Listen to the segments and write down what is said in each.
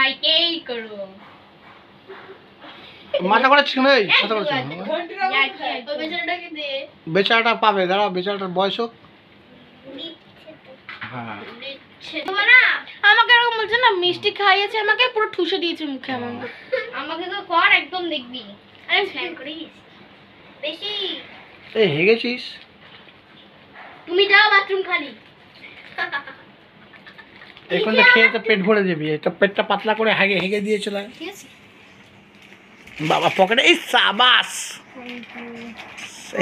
ভাইকেই করো মাথা করাচ্ছি না এই মাথা করাচ্ছি বেচারাটা পাবে দাঁড়া বেচারাটার বয়স হোক হ্যাঁ আমাকে এরকম বলছে না মিষ্টি খাইয়েছে আমাকে পুরো ঠুসে দিয়েছে মুখে আমাকে তো কর একদম দেখবি আরে স্ন্যাক করিস বেশি এই হেগেছিস তুমি যাও বাথরুম খালি এখনটা খেয়ে তো পেট ভরে দিবি এটা পেটটা পাতলা করে হেগে হেগে দিয়ে চলে ঠিক আছে বাবা পকেটে এই সাবাস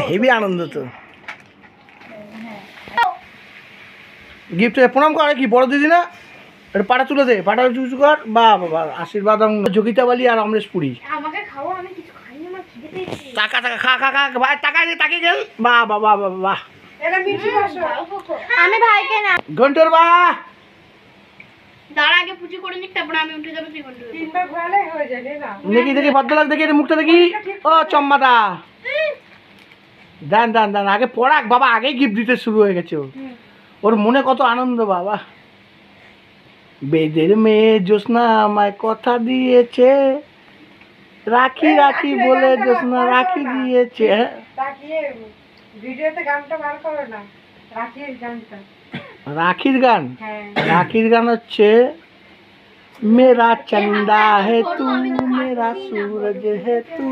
হেভি আনন্দ তো গিফট প্রণাম করে কি বড় দিদি না এটা পাটা তুলে দে পাটা চুচু কর বা বাবা আশীর্বাদ যোগিতা বালি আর অমরেশ পুরি আমাকে খাও আমি কিছু খাইনি আমার খিদে পেয়েছে টাকা টাকা খা খা খা ভাই টাকা দিয়ে তাকে গেল বাহ বাহ বাহ বাহ বাহ এটা মিষ্টি বসো আমি ভাইকে না ঘন্টর বা দাঁড়া আগে পুজো করে নিক তারপর আমি উঠে যাব তুই ঘন্টর তিনবার ঘোরালে হয়ে যাবে না দেখি দেখি ভদ্রলোক দেখি এটা মুখটা দেখি ও চম্মাদা দান দান দান আগে পড়াক বাবা আগেই গিফট দিতে শুরু হয়ে গেছে ওর মনে কত আনন্দ বাবা বেদের মেয়ে জ্যোৎস্না আমায় কথা দিয়েছে রাখি রাখি বলে জ্যোৎস্না রাখি দিয়েছে ভিডিওতে গানটা বার করো না রাখির গানটা রাখির গান রাখির গান হচ্ছে মেরা চন্দা হে তু মেরা सूरज হে তু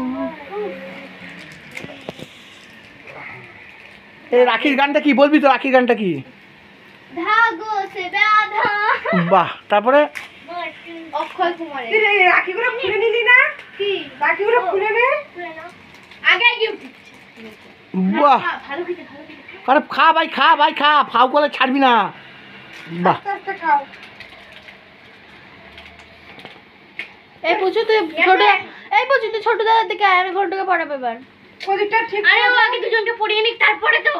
এই রাখির গানটা কি বলবি তো রাখির গানটা কি ধাগো সে বাঁধা বাহ তারপরে অক্ষয় কুমারের তুই রাখিগুলো খুলে নিলি না কি রাখিগুলো খুলে নে আগে গিফট বাহ ভালো খেতে আরে খা ভাই খা ফাউ করে ছাড়বি না বাহ আস্তে খাও এই পুচু তুই ছোট এই পুচু তুই ছোট দাদার দিকে আয় আমি ঘন্টাকে পড়াবো এবার ওদিকটা ঠিক আরে ও আগে দুজনকে পড়িয়ে নিক তারপরে তো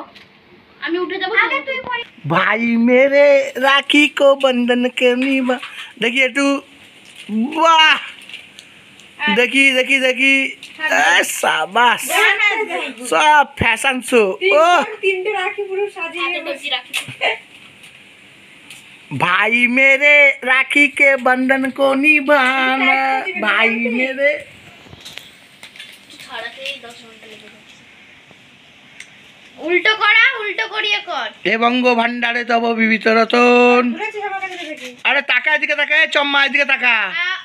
আমি উঠে যাব আগে তুই পড়ি भाई मेरे राखी को बंधन के निभा देखिए একটু वाह देखी देखी देखी शाबाश सब फैशन शो ओ তিনটে রাখি পুরো সাজিয়ে বসি রাখি भाई मेरे राखी के बंधन को निभाना भाई मेरे ছড়াতে 10 ঘন্টা লেগে যাচ্ছে উল্টো করা উল্টো করিয়ে কর এ বঙ্গ ভান্ডারে তব বিবিত রতন আরে তাকা এদিকে তাকা চম্মা এদিকে তাকা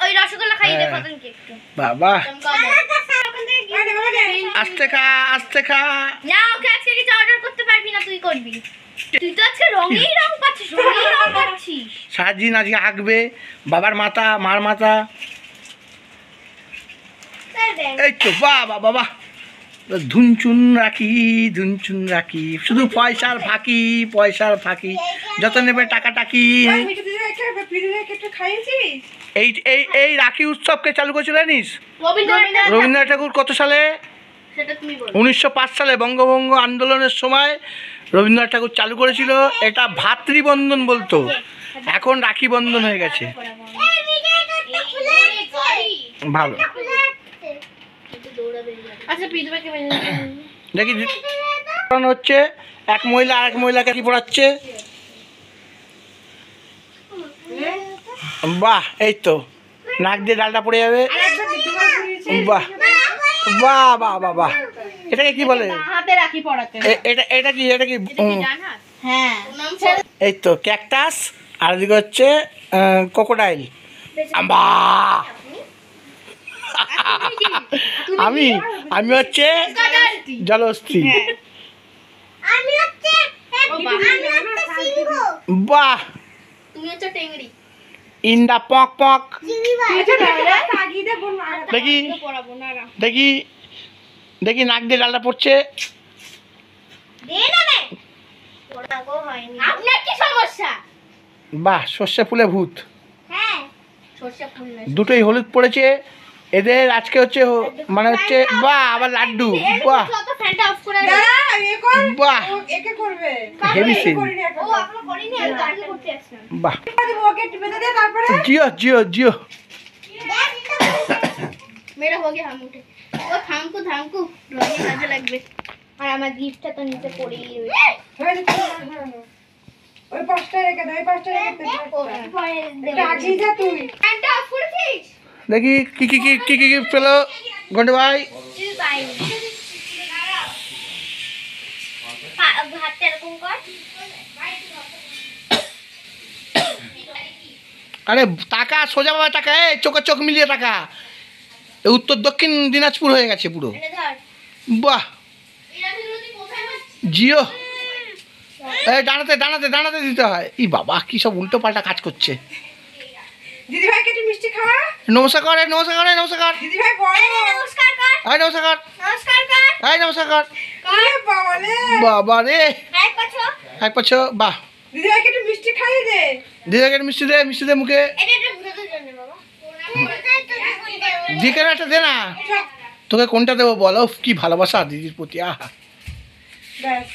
ওই রসগোল্লা খাইয়ে দে ফতনকে একটু বাবা আস্তে খা না ওকে আজকে কিছু অর্ডার করতে পারবি না তুই করবি তুই তো আজকে রঙেই রং পাচ্ছিস রঙেই রং পাচ্ছিস সারাদিন আজকে আঁকবে বাবার মাথা মার মাথা এই তো বাবা বাবা ধুনচুন রাখি শুধু পয়সার ফাঁকি যত নেবে টাকা টাকি এই এই এই রাখি উৎসবকে চালু করেছিল জানিস রবীন্দ্রনাথ ঠাকুর কত সালে সেটা তুমি বল 1905 সালে বঙ্গভঙ্গ আন্দোলনের সময় রবীন্দ্রনাথ ঠাকুর চালু করেছিল এটা ভাতৃবন্ধন বলতো এখন রাখি বন্ধন হয়ে গেছে ভালো আচ্ছা পিজবাকে দেখি হচ্ছে এক মহিলা আরেক মহিলাকে কি পড়াচ্ছে বাহ এই তো নাক দিয়ে ডালটা পড়ে যাবে বাহ বাহ বাহ বাহ বাহ এটাকে কি বলে হাতে রাখি পড়াতে এটা কি হ্যাঁ এই তো ক্যাকটাস আর এদিকে হচ্ছে ক্রোকোডাইল আম্বা আমি হচ্ছে জলহস্তি বাহ তুমি হচ্ছে টেংরি ইন্ডা পক পক দেখি দেখি দেখি নাক দিয়ে ডালটা পড়ছে আপনার কি সমস্যা বাহ সর্ষে ফুলে ভূত হ্যাঁ সর্ষে ফুল দুটোই হলুদ পড়েছে এদের আজকে হচ্ছে মানে হচ্ছে বাহ আবার লাড্ডু বাহ বাহ হেভি সিন বাহ জিও জিও জিও मेरा हो गया हम उठे ओ थामकू रोने काजे লাগবে আর আমার গিফটটা তো নিচে পড়েই রয়েছে ওই পাঁচটা রেখে দে ওই পাঁচটা রেখে দে এটা আগেই যা তুই ফ্যানটা অফ করেছিস দেখি কি কি কি কি কি কি পেলো ঘন্টে ভাই। ভাতটা এরকম কর। আরে টাকা সোজা বাবা, টাকা এই চোখে চোখ মিলিয়ে টাকা। উত্তর দক্ষিণ দিনাজপুর হয়ে গেছে পুরো। এনে ধর। বাহ জিও। এই দাঁড়াতে দাঁড়াতে দাঁড়াতে দিতে হয়। ই বাবা কি সব উল্টো পাল্টা কাজ করছে। দিদি ভাইকে একটু মিষ্টি খাওয়া। নমস্কার করে নমস্কার করে নমস্কার। দিদি ভাই বড়। নমস্কার কর। এই নমস্কার কর। নমস্কার কর। এই নমস্কার কর। আরে বাবা রে। বাবা রে এক পাছো। এক পাচ্ছ। বাহ দিদি ভাইকে একটু মিষ্টি খাইয়ে দে। দিদাকে মিষ্টি দে মুখে। এটা একটু ভুজানোর জন্য বাবা। দিকে একটা দে না। তোকে কোনটা দেবো বলো, কি ভালোবাসা দিদির প্রতি। আহা ব্যাস